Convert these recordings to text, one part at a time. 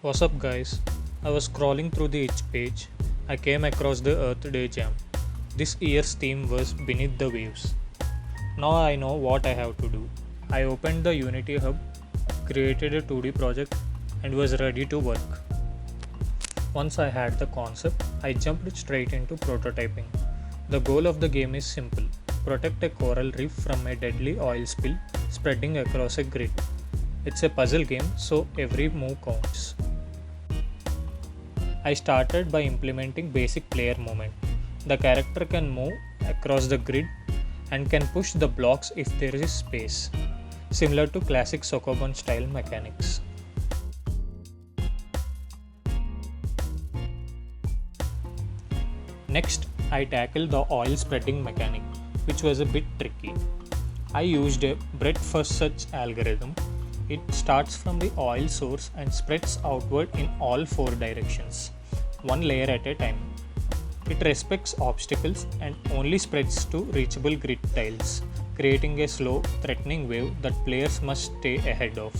What's up, guys? I was scrolling through the itch page. I came across the Earth Day Jam. This year's theme was Beneath the Waves. Now I know what I have to do. I opened the Unity Hub, created a 2D project, and was ready to work. Once I had the concept, I jumped straight into prototyping. The goal of the game is simple: protect a coral reef from a deadly oil spill spreading across a grid. It's a puzzle game, so every move counts. I started by implementing basic player movement. The character can move across the grid and can push the blocks if there is space, similar to classic Sokoban style mechanics. Next, I tackled the oil spreading mechanic, which was a bit tricky. I used a breadth first search algorithm. It starts from the oil source and spreads outward in all four directions, one layer at a time. It respects obstacles and only spreads to reachable grid tiles, creating a slow, threatening wave that players must stay ahead of.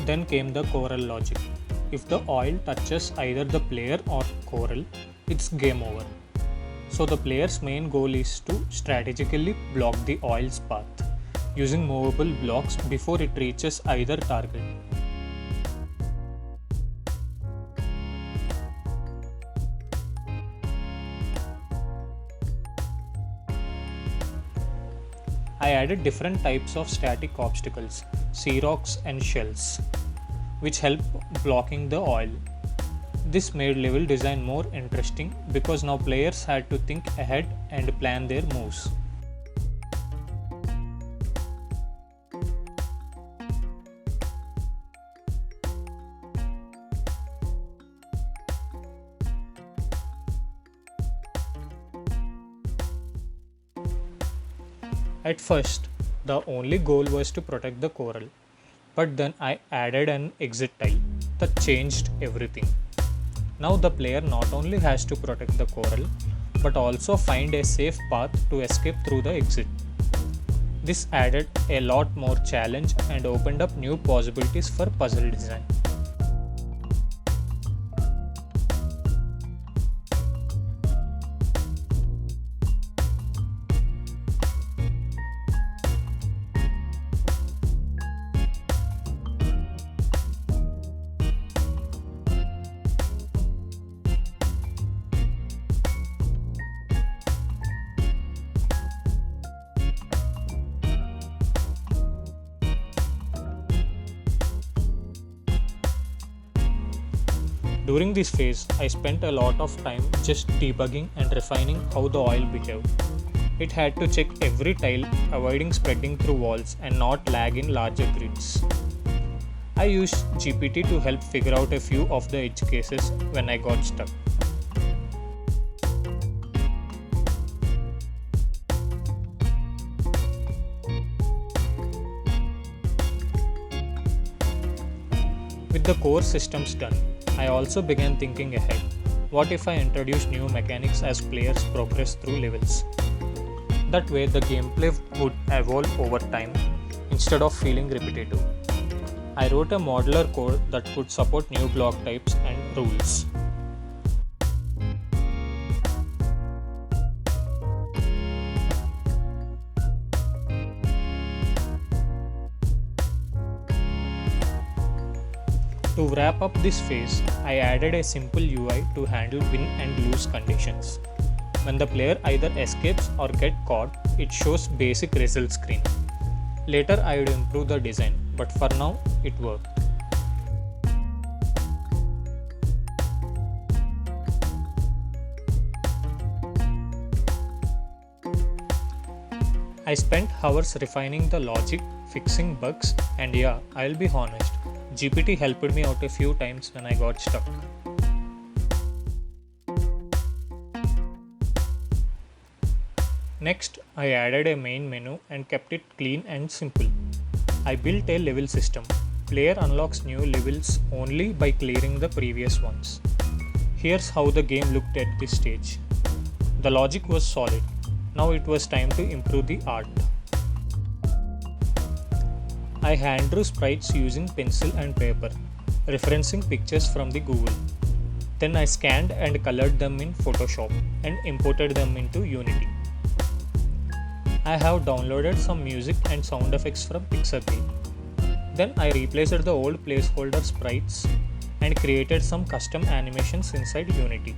Then came the coral logic. If the oil touches either the player or coral, it's game over. So the player's main goal is to strategically block the oil's path, using movable blocks before it reaches either target. I added different types of static obstacles, sea rocks and shells, which help blocking the oil. This made level design more interesting because now players had to think ahead and plan their moves. At first, the only goal was to protect the coral, but then I added an exit tile that changed everything. Now the player not only has to protect the coral, but also find a safe path to escape through the exit. This added a lot more challenge and opened up new possibilities for puzzle design. During this phase, I spent a lot of time just debugging and refining how the oil behaved. It had to check every tile, avoiding spreading through walls and not lag in larger grids. I used GPT to help figure out a few of the edge cases when I got stuck. With the core systems done, I also began thinking ahead. What if I introduce new mechanics as players progress through levels? That way the gameplay would evolve over time instead of feeling repetitive. I wrote a modular code that could support new block types and rules. To wrap up this phase, I added a simple UI to handle win and lose conditions. When the player either escapes or gets caught, it shows basic result screen. Later I would improve the design, but for now it worked. I spent hours refining the logic, fixing bugs, and yeah, I'll be honest, GPT helped me out a few times when I got stuck. Next, I added a main menu and kept it clean and simple. I built a level system. Player unlocks new levels only by clearing the previous ones. Here's how the game looked at this stage. The logic was solid. Now it was time to improve the art. I hand drew sprites using pencil and paper, referencing pictures from the Google. Then I scanned and colored them in Photoshop and imported them into Unity. I have downloaded some music and sound effects from Pixabay. Then I replaced the old placeholder sprites and created some custom animations inside Unity.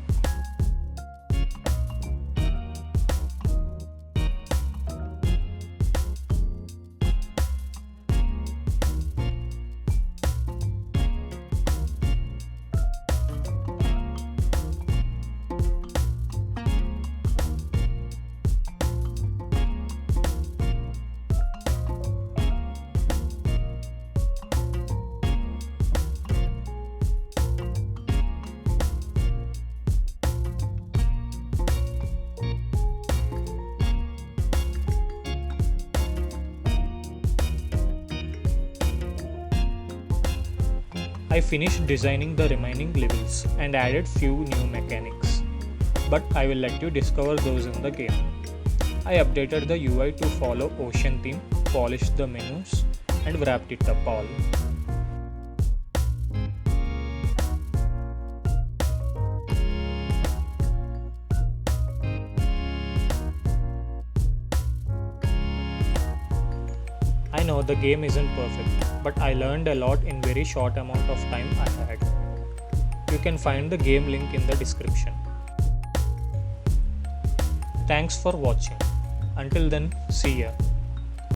I finished designing the remaining levels and added few new mechanics, but I will let you discover those in the game. I updated the UI to follow ocean theme, polished the menus, and wrapped it up all. I know the game isn't perfect, but I learned a lot in very short amount of time I had. You can find the game link in the description. Thanks for watching. Until then, see ya.